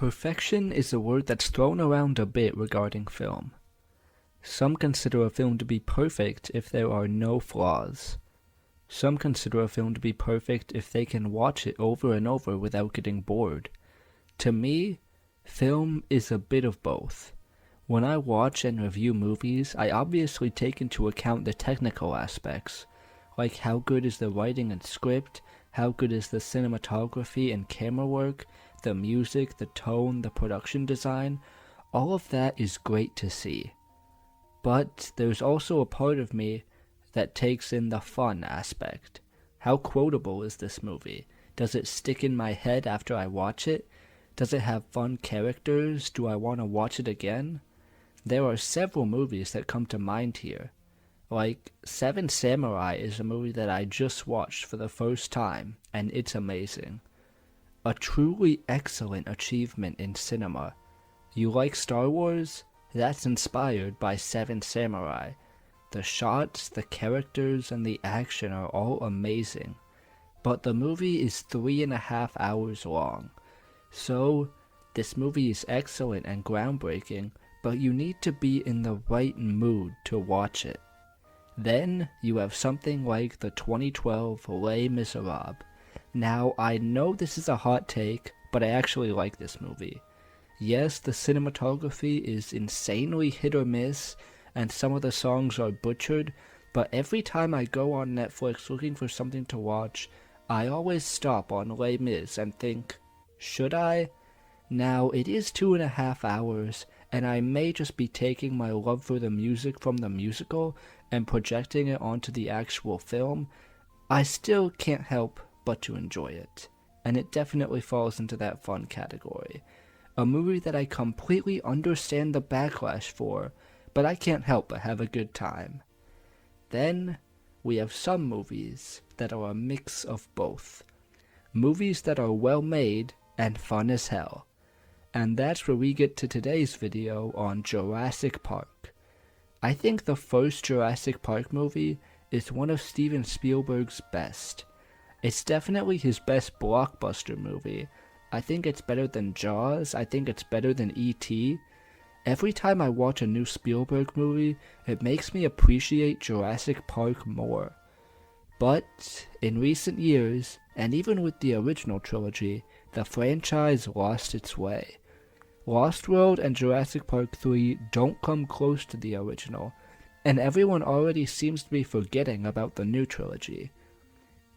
Perfection is a word that's thrown around a bit regarding film. Some consider a film to be perfect if there are no flaws. Some consider a film to be perfect if they can watch it over and over without getting bored. To me, film is a bit of both. When I watch and review movies, I obviously take into account the technical aspects, like how good is the writing and script, how good is the cinematography and camera work, the music, the tone, the production design. All of that is great to see. But there's also a part of me that takes in the fun aspect. How quotable is this movie? Does it stick in my head after I watch it? Does it have fun characters? Do I want to watch it again? There are several movies that come to mind here. Like, Seven Samurai is a movie that I just watched for the first time, and it's amazing. A truly excellent achievement in cinema. You like Star Wars? That's inspired by Seven Samurai. The shots, the characters, and the action are all amazing. But the movie is 3.5 hours long. So, this movie is excellent and groundbreaking, but you need to be in the right mood to watch it. Then, you have something like the 2012 Les Miserables. Now, I know this is a hot take, but I actually like this movie. Yes, the cinematography is insanely hit or miss, and some of the songs are butchered, but every time I go on Netflix looking for something to watch, I always stop on Les Mis and think, should I? Now, it is 2.5 hours, and I may just be taking my love for the music from the musical and projecting it onto the actual film. I still can't help but to enjoy it, and it definitely falls into that fun category. A movie that I completely understand the backlash for, but I can't help but have a good time. Then, we have some movies that are a mix of both. Movies that are well made and fun as hell. And that's where we get to today's video on Jurassic Park. I think the first Jurassic Park movie is one of Steven Spielberg's best. It's definitely his best blockbuster movie. I think it's better than Jaws. I think it's better than E.T. Every time I watch a new Spielberg movie, it makes me appreciate Jurassic Park more. But in recent years, and even with the original trilogy, the franchise lost its way. Lost World and Jurassic Park 3 don't come close to the original, and everyone already seems to be forgetting about the new trilogy.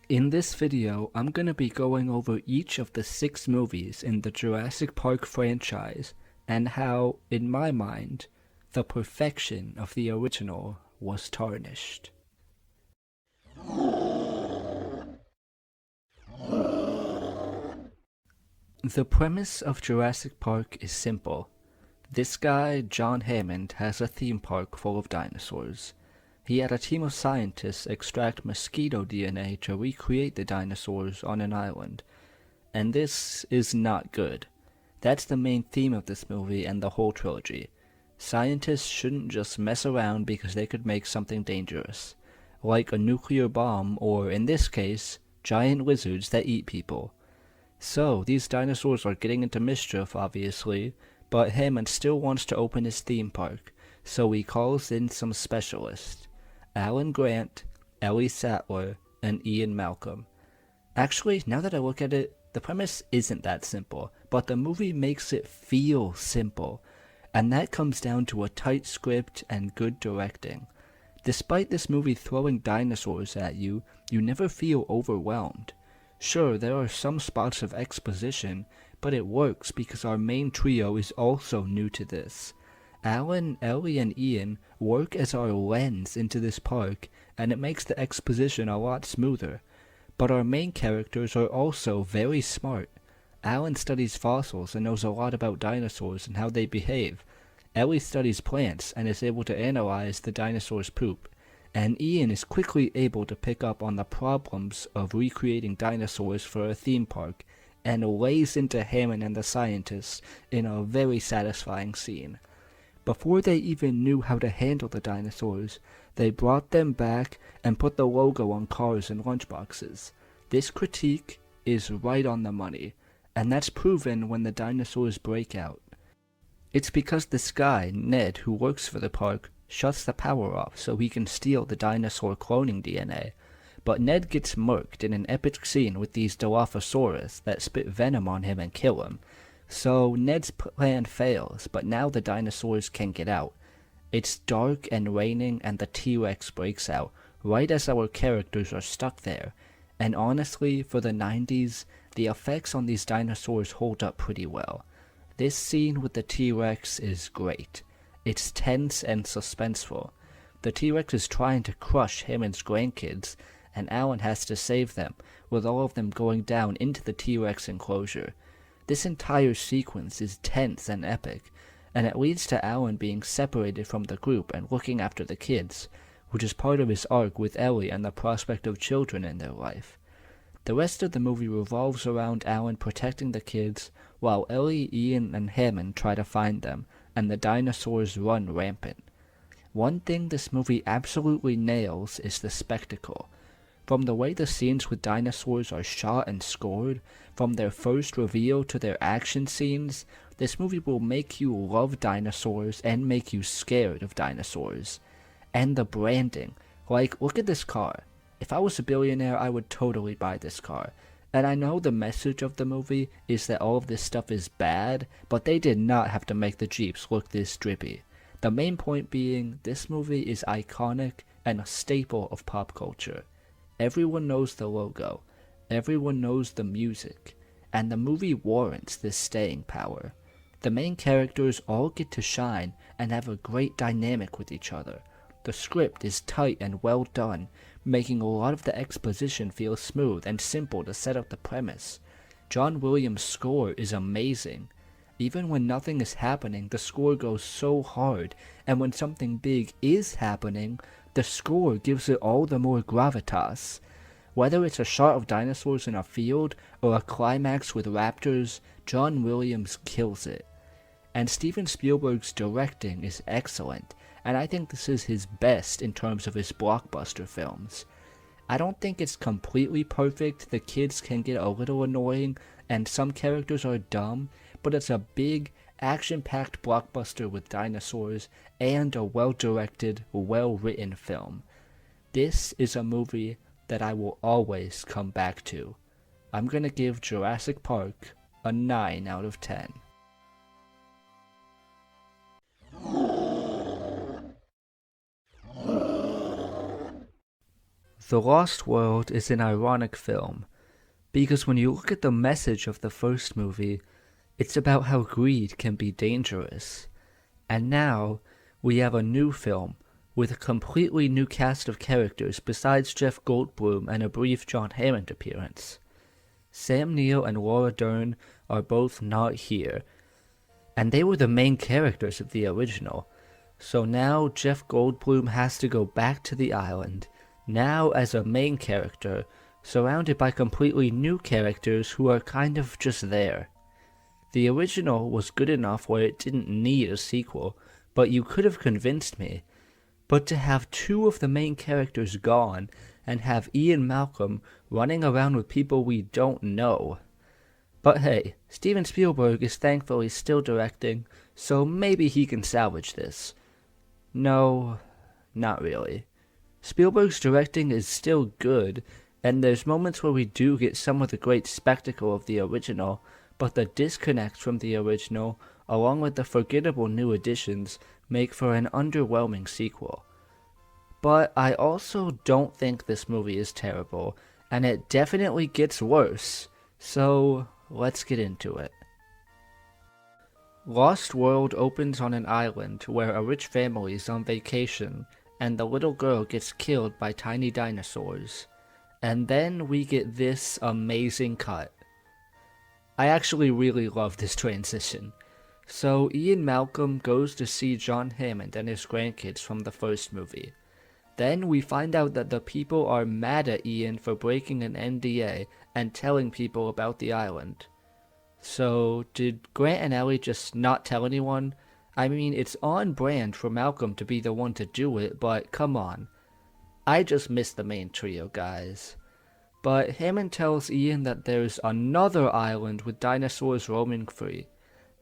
In this video, I'm going to be going over each of the 6 movies in the Jurassic Park franchise, and how, in my mind, the perfection of the original was tarnished. The premise of Jurassic Park is simple. This guy, John Hammond, has a theme park full of dinosaurs. He had a team of scientists extract mosquito DNA to recreate the dinosaurs on an island. And this is not good. That's the main theme of this movie and the whole trilogy. Scientists shouldn't just mess around because they could make something dangerous, like a nuclear bomb or, in this case, giant lizards that eat people. So, these dinosaurs are getting into mischief, obviously, but Hammond still wants to open his theme park, so he calls in some specialists. Alan Grant, Ellie Sattler, and Ian Malcolm. Actually, now that I look at it, the premise isn't that simple, but the movie makes it feel simple, and that comes down to a tight script and good directing. Despite this movie throwing dinosaurs at you, you never feel overwhelmed. Sure, there are some spots of exposition, but it works because our main trio is also new to this. Alan, Ellie, and Ian work as our lens into this park, and it makes the exposition a lot smoother. But our main characters are also very smart. Alan studies fossils and knows a lot about dinosaurs and how they behave. Ellie studies plants and is able to analyze the dinosaur's poop. And Ian is quickly able to pick up on the problems of recreating dinosaurs for a theme park, and lays into Hammond and the scientists in a very satisfying scene. Before they even knew how to handle the dinosaurs, they brought them back and put the logo on cars and lunchboxes. This critique is right on the money. and that's proven when the dinosaurs break out. It's because this guy, Ned, who works for the park, shuts the power off so he can steal the dinosaur cloning DNA. But Ned gets murked in an epic scene with these Dilophosaurus that spit venom on him and kill him. So Ned's plan fails, but now the dinosaurs can get out. It's dark and raining and the T-Rex breaks out, right as our characters are stuck there. And honestly, for the 90s, the effects on these dinosaurs hold up pretty well. This scene with the T-Rex is great. It's tense and suspenseful. The T-Rex is trying to crush Hammond's grandkids, and Alan has to save them, with all of them going down into the T-Rex enclosure. This entire sequence is tense and epic, and it leads to Alan being separated from the group and looking after the kids, which is part of his arc with Ellie and the prospect of children in their life. The rest of the movie revolves around Alan protecting the kids, while Ellie, Ian, and Hammond try to find them, and the dinosaurs run rampant. One thing this movie absolutely nails is the spectacle. From the way the scenes with dinosaurs are shot and scored, from their first reveal to their action scenes, this movie will make you love dinosaurs and make you scared of dinosaurs. And the branding. Like, look at this car. If I was a billionaire, I would totally buy this car. And I know the message of the movie is that all of this stuff is bad, but they did not have to make the Jeeps look this drippy. The main point being, this movie is iconic and a staple of pop culture. Everyone knows the logo, everyone knows the music, and the movie warrants this staying power. The main characters all get to shine and have a great dynamic with each other. The script is tight and well done, making a lot of the exposition feel smooth and simple to set up the premise. John Williams' score is amazing. Even when nothing is happening, the score goes so hard, and when something big is happening, the score gives it all the more gravitas. Whether it's a shot of dinosaurs in a field or a climax with raptors, John Williams kills it. And Steven Spielberg's directing is excellent, and I think this is his best in terms of his blockbuster films. I don't think it's completely perfect, the kids can get a little annoying, and some characters are dumb, but it's a big, action-packed blockbuster with dinosaurs, and a well-directed, well-written film. This is a movie that I will always come back to. I'm gonna give Jurassic Park a 9 out of 10. The Lost World is an ironic film, because when you look at the message of the first movie, it's about how greed can be dangerous. And now, we have a new film, with a completely new cast of characters besides Jeff Goldblum and a brief John Hammond appearance. Sam Neill and Laura Dern are both not here, and they were the main characters of the original. So now Jeff Goldblum has to go back to the island, now as a main character, surrounded by completely new characters who are kind of just there. The original was good enough where it didn't need a sequel, but you could have convinced me. But to have two of the main characters gone, and have Ian Malcolm running around with people we don't know. But hey, Steven Spielberg is thankfully still directing, so maybe he can salvage this. No, not really. Spielberg's directing is still good, and there's moments where we do get some of the great spectacle of the original, but the disconnect from the original, along with the forgettable new additions, make for an underwhelming sequel. But I also don't think this movie is terrible, and it definitely gets worse, so let's get into it. Lost World opens on an island where a rich family is on vacation, and the little girl gets killed by tiny dinosaurs. And then we get this amazing cut. I actually really love this transition. So Ian Malcolm goes to see John Hammond and his grandkids from the first movie. Then we find out that the people are mad at Ian for breaking an NDA and telling people about the island. So did Grant and Ellie just not tell anyone? I mean, it's on brand for Malcolm to be the one to do it, but come on. I just miss the main trio, guys. But Hammond tells Ian that there's another island with dinosaurs roaming free.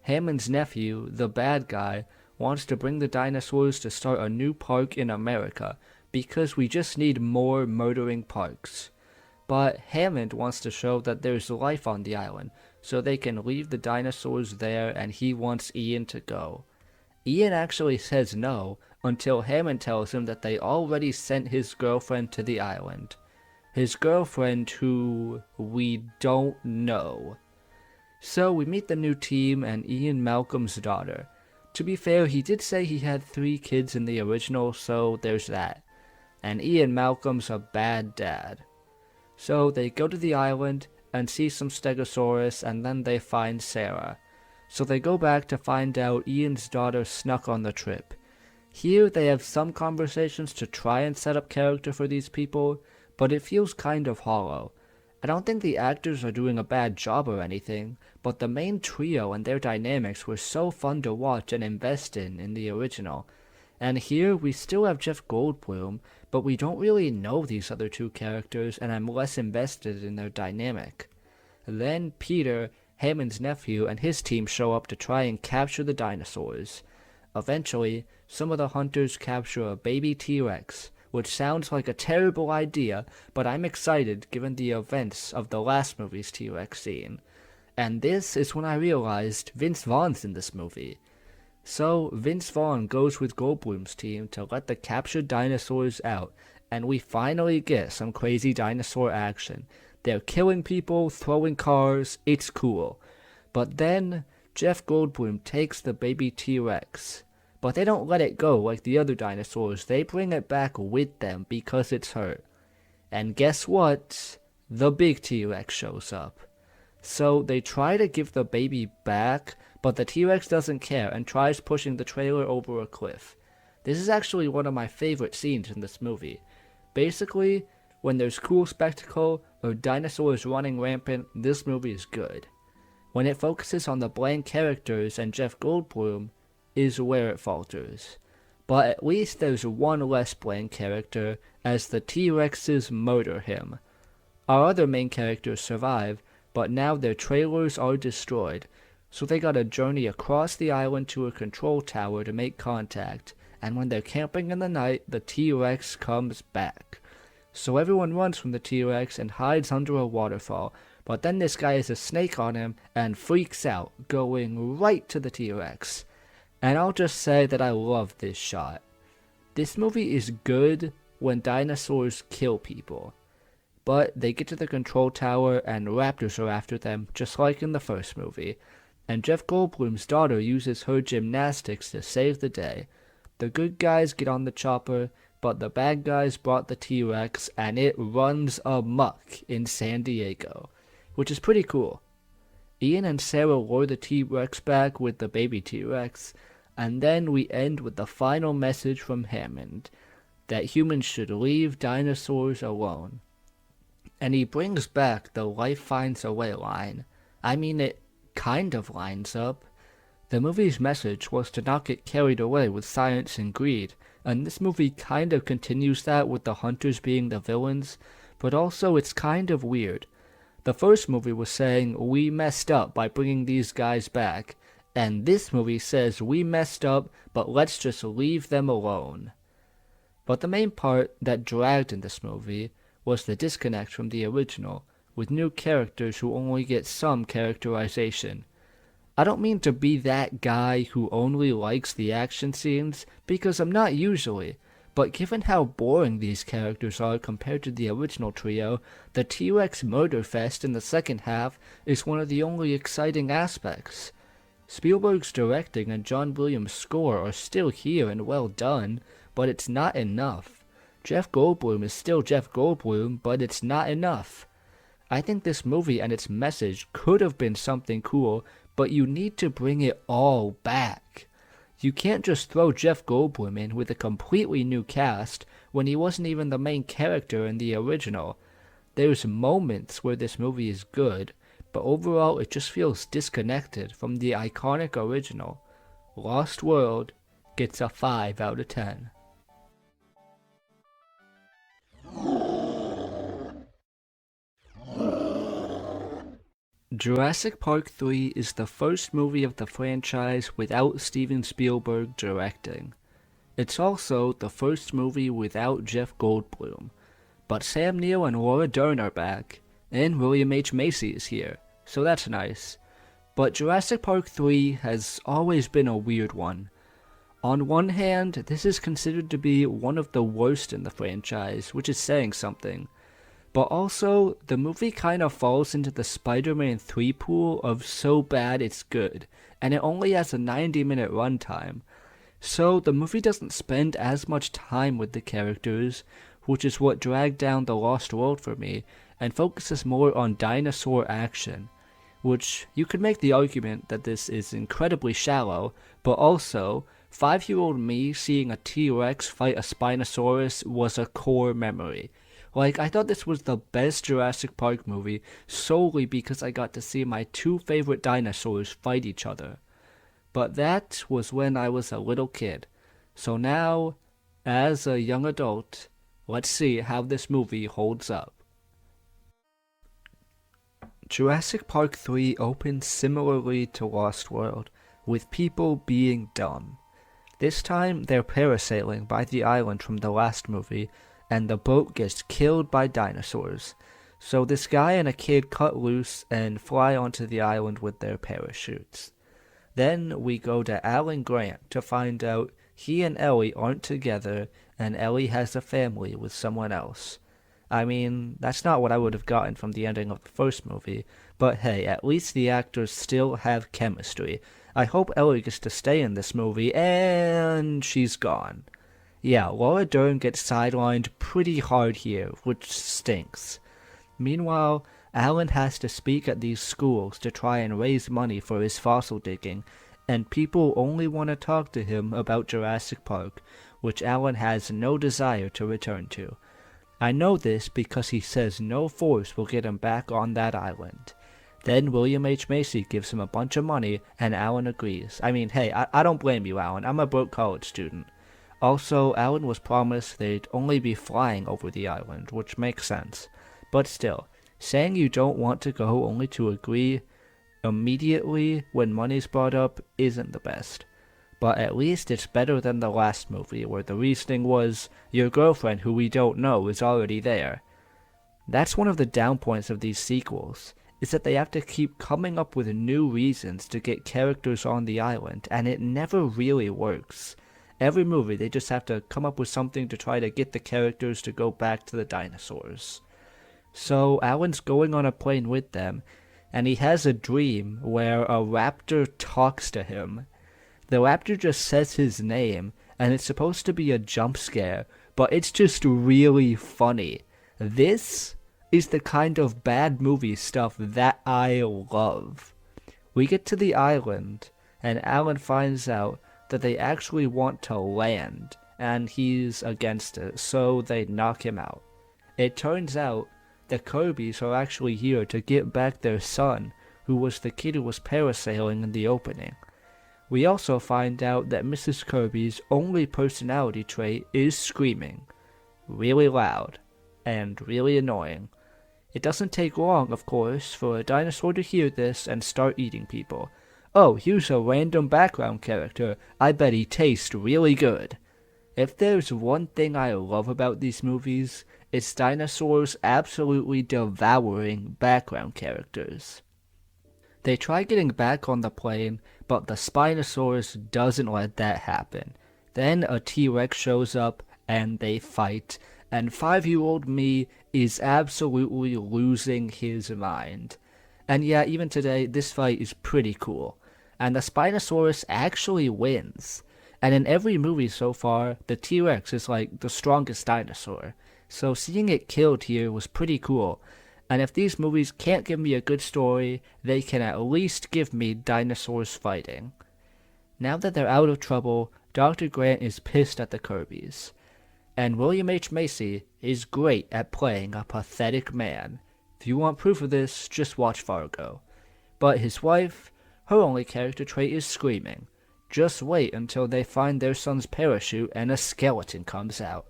Hammond's nephew, the bad guy, wants to bring the dinosaurs to start a new park in America because we just need more murdering parks. But Hammond wants to show that there's life on the island, so they can leave the dinosaurs there, and he wants Ian to go. Ian actually says no, until Hammond tells him that they already sent his girlfriend to the island. His girlfriend who we don't know. So we meet the new team and Ian Malcolm's daughter. To be fair, he did say he had 3 kids in the original, so there's that. And Ian Malcolm's a bad dad. So they go to the island and see some Stegosaurus, and then they find Sarah. So they go back to find out Ian's daughter snuck on the trip. Here they have some conversations to try and set up character for these people, but it feels kind of hollow. I don't think the actors are doing a bad job or anything, but the main trio and their dynamics were so fun to watch and invest in the original. And here we still have Jeff Goldblum, but we don't really know these other 2 characters, and I'm less invested in their dynamic. Then Peter, Hammond's nephew, and his team show up to try and capture the dinosaurs. Eventually, some of the hunters capture a baby T-Rex, which sounds like a terrible idea, but I'm excited given the events of the last movie's T-Rex scene. And this is when I realized Vince Vaughn's in this movie. So Vince Vaughn goes with Goldblum's team to let the captured dinosaurs out, and we finally get some crazy dinosaur action. They're killing people, throwing cars, it's cool. But then Jeff Goldblum takes the baby T-Rex. But they don't let it go like the other dinosaurs, they bring it back with them because it's hurt. And guess what? The big T-Rex shows up. So they try to give the baby back, but the T-Rex doesn't care and tries pushing the trailer over a cliff. This is actually one of my favorite scenes in this movie. Basically, when there's cool spectacle or dinosaurs running rampant, this movie is good. When it focuses on the bland characters and Jeff Goldblum, is where it falters. But at least there's one less bland character, as the T-Rexes murder him. Our other main characters survive, but now their trailers are destroyed, so they gotta journey across the island to a control tower to make contact, and when they're camping in the night, the T-Rex comes back. So everyone runs from the T-Rex and hides under a waterfall, but then this guy has a snake on him and freaks out, going right to the T-Rex. And I'll just say that I love this shot. This movie is good when dinosaurs kill people. But they get to the control tower and raptors are after them, just like in the first movie. And Jeff Goldblum's daughter uses her gymnastics to save the day. The good guys get on the chopper, but the bad guys brought the T-Rex and it runs amok in San Diego, which is pretty cool. Ian and Sarah lure the T-Rex back with the baby T-Rex, and then we end with the final message from Hammond, that humans should leave dinosaurs alone. And he brings back the life finds a way line. I mean, it kind of lines up. The movie's message was to not get carried away with science and greed, and this movie kind of continues that with the hunters being the villains, but also it's kind of weird. The first movie was saying, we messed up by bringing these guys back, and this movie says, we messed up, but let's just leave them alone. But the main part that dragged in this movie was the disconnect from the original, with new characters who only get some characterization. I don't mean to be that guy who only likes the action scenes, because I'm not usually, but given how boring these characters are compared to the original trio, the T-Rex murder fest in the second half is one of the only exciting aspects. Spielberg's directing and John Williams' score are still here and well done, but it's not enough. Jeff Goldblum is still Jeff Goldblum, but it's not enough. I think this movie and its message could have been something cool, but you need to bring it all back. You can't just throw Jeff Goldblum in with a completely new cast when he wasn't even the main character in the original. There's moments where this movie is good, but overall it just feels disconnected from the iconic original. Lost World gets a 5 out of 10. Jurassic Park 3 is the first movie of the franchise without Steven Spielberg directing. It's also the first movie without Jeff Goldblum. But Sam Neill and Laura Dern are back, and William H. Macy is here, so that's nice. But Jurassic Park 3 has always been a weird one. On one hand, this is considered to be one of the worst in the franchise, which is saying something. But also, the movie kind of falls into the Spider-Man 3 pool of so bad it's good, and it only has a 90-minute runtime. So the movie doesn't spend as much time with the characters, which is what dragged down The Lost World for me, and focuses more on dinosaur action. Which, you could make the argument that this is incredibly shallow, but also, 5-year-old me seeing a T-Rex fight a Spinosaurus was a core memory. Like, I thought this was the best Jurassic Park movie solely because I got to see my two favorite dinosaurs fight each other. But that was when I was a little kid. So now, as a young adult, let's see how this movie holds up. Jurassic Park 3 opens similarly to Lost World, with people being dumb. This time, they're parasailing by the island from the last movie, and the boat gets killed by dinosaurs. So this guy and a kid cut loose and fly onto the island with their parachutes. Then we go to Alan Grant to find out he and Ellie aren't together, and Ellie has a family with someone else. I mean, that's not what I would have gotten from the ending of the first movie, but hey, at least the actors still have chemistry. I hope Ellie gets to stay in this movie, and she's gone. Yeah, Laura Dern gets sidelined pretty hard here, which stinks. Meanwhile, Alan has to speak at these schools to try and raise money for his fossil digging, and people only want to talk to him about Jurassic Park, which Alan has no desire to return to. I know this because he says no force will get him back on that island. Then William H. Macy gives him a bunch of money, and Alan agrees. I mean, hey, I don't blame you, Alan. I'm a broke college student. Also, Alan was promised they'd only be flying over the island, which makes sense. But still, saying you don't want to go only to agree immediately when money's brought up isn't the best. But at least it's better than the last movie, where the reasoning was, your girlfriend who we don't know is already there. That's one of the down points of these sequels, is that they have to keep coming up with new reasons to get characters on the island, and it never really works. Every movie they just have to come up with something to try to get the characters to go back to the dinosaurs. So Alan's going on a plane with them, and he has a dream where a raptor talks to him. The raptor just says his name, and it's supposed to be a jump scare, but it's just really funny. This is the kind of bad movie stuff that I love. We get to the island, and Alan finds out that they actually want to land, and he's against it, so they knock him out. It turns out the Kirbys are actually here to get back their son, who was the kid who was parasailing in the opening. We also find out that Mrs. Kirby's only personality trait is screaming. Really loud. And really annoying. It doesn't take long, of course, for a dinosaur to hear this and start eating people. Oh, here's a random background character. I bet he tastes really good. If there's one thing I love about these movies, it's dinosaurs absolutely devouring background characters. They try getting back on the plane, but the Spinosaurus doesn't let that happen. Then a T-Rex shows up, and they fight, and 5-year-old me is absolutely losing his mind. And yeah, even today, this fight is pretty cool. And the Spinosaurus actually wins. And in every movie so far, the T-Rex is like the strongest dinosaur. So seeing it killed here was pretty cool. And if these movies can't give me a good story, they can at least give me dinosaurs fighting. Now that they're out of trouble, Dr. Grant is pissed at the Kirbys. And William H. Macy is great at playing a pathetic man. If you want proof of this, just watch Fargo. But his wife, her only character trait is screaming. Just wait until they find their son's parachute and a skeleton comes out.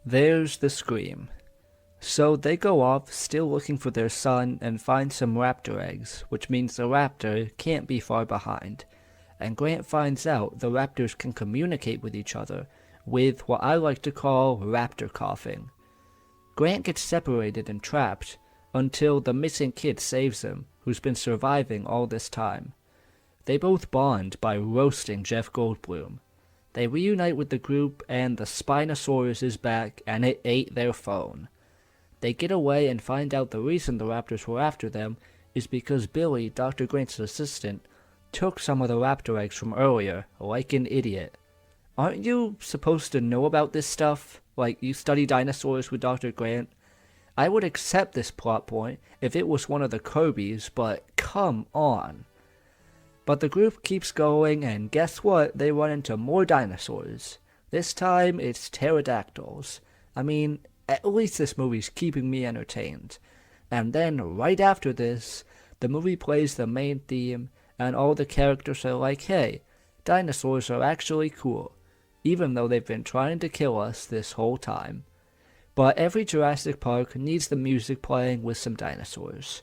There's the scream. So they go off, still looking for their son, and find some raptor eggs, which means the raptor can't be far behind. And Grant finds out the raptors can communicate with each other with what I like to call raptor coughing. Grant gets separated and trapped until the missing kid saves him, who's been surviving all this time. They both bond by roasting Jeff Goldblum. They reunite with the group, and the Spinosaurus is back, and it ate their phone. They get away and find out the reason the raptors were after them is because Billy, Dr. Grant's assistant, took some of the raptor eggs from earlier, like an idiot. Aren't you supposed to know about this stuff? Like, you study dinosaurs with Dr. Grant? I would accept this plot point if it was one of the Kirbys, but come on. But the group keeps going, and guess what? They run into more dinosaurs. This time, it's pterodactyls. I mean, at least this movie's keeping me entertained. And then, right after this, the movie plays the main theme, and all the characters are like, hey, dinosaurs are actually cool, even though they've been trying to kill us this whole time. But every Jurassic Park needs the music playing with some dinosaurs.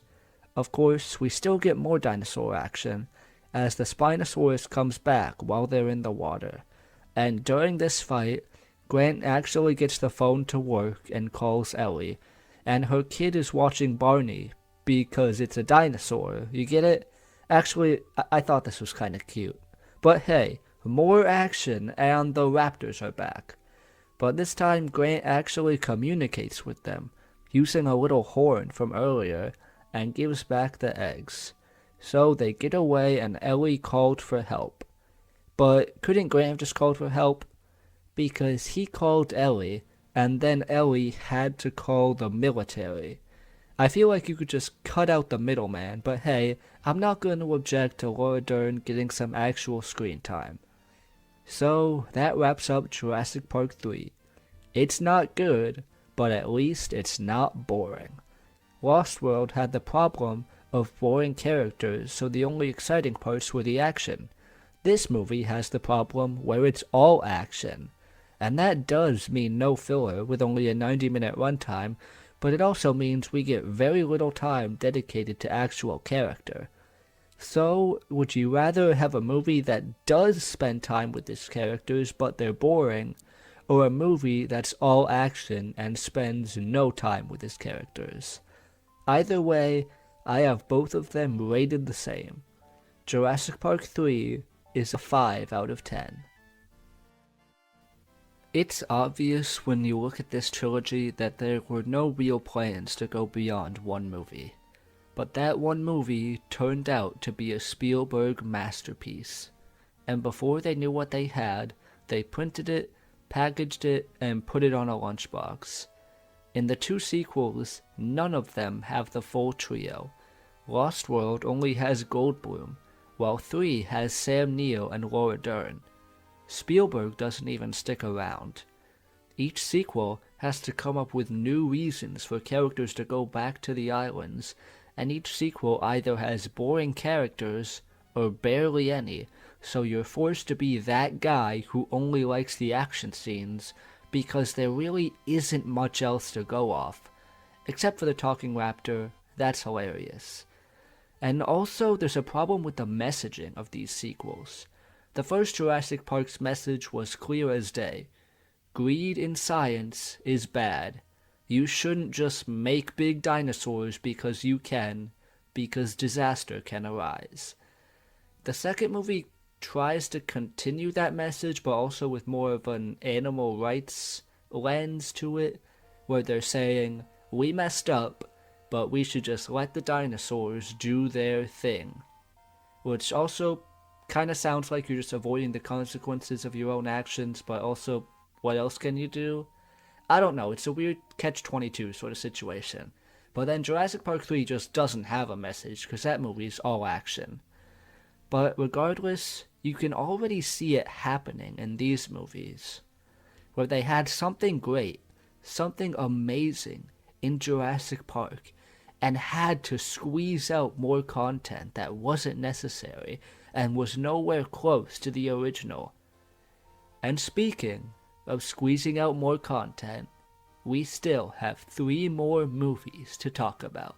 Of course, we still get more dinosaur action, as the Spinosaurus comes back while they're in the water. And during this fight, Grant actually gets the phone to work and calls Ellie, and her kid is watching Barney because it's a dinosaur. You get it? Actually, I thought this was kind of cute. But hey, more action and the raptors are back. But this time Grant actually communicates with them, using a little horn from earlier, and gives back the eggs. So they get away and Ellie called for help. But couldn't Grant have just called for help? Because he called Ellie, and then Ellie had to call the military. I feel like you could just cut out the middleman, but hey, I'm not going to object to Laura Dern getting some actual screen time. So, that wraps up Jurassic Park 3. It's not good, but at least it's not boring. Lost World had the problem of boring characters, so the only exciting parts were the action. This movie has the problem where it's all action. And that does mean no filler with only a 90-minute runtime, but it also means we get very little time dedicated to actual character. So, would you rather have a movie that does spend time with its characters but they're boring, or a movie that's all action and spends no time with its characters? Either way, I have both of them rated the same. Jurassic Park 3 is a 5 out of 10. It's obvious when you look at this trilogy that there were no real plans to go beyond one movie. But that one movie turned out to be a Spielberg masterpiece. And before they knew what they had, they printed it, packaged it, and put it on a lunchbox. In the 2 sequels, none of them have the full trio. Lost World only has Goldblum, while 3 has Sam Neill and Laura Dern. Spielberg doesn't even stick around. Each sequel has to come up with new reasons for characters to go back to the islands, and each sequel either has boring characters or barely any, so you're forced to be that guy who only likes the action scenes because there really isn't much else to go off. Except for the talking raptor, that's hilarious. And also, there's a problem with the messaging of these sequels. The first Jurassic Park's message was clear as day. Greed in science is bad. You shouldn't just make big dinosaurs because you can, because disaster can arise. The second movie tries to continue that message, but also with more of an animal rights lens to it, where they're saying, we messed up, but we should just let the dinosaurs do their thing. Which also kind of sounds like you're just avoiding the consequences of your own actions, but also, what else can you do? I don't know, it's a weird catch-22 sort of situation. But then Jurassic Park 3 just doesn't have a message, because that movie's all action. But regardless, you can already see it happening in these movies, where they had something great, something amazing in Jurassic Park, and had to squeeze out more content that wasn't necessary and was nowhere close to the original. And speaking of squeezing out more content, we still have 3 more movies to talk about.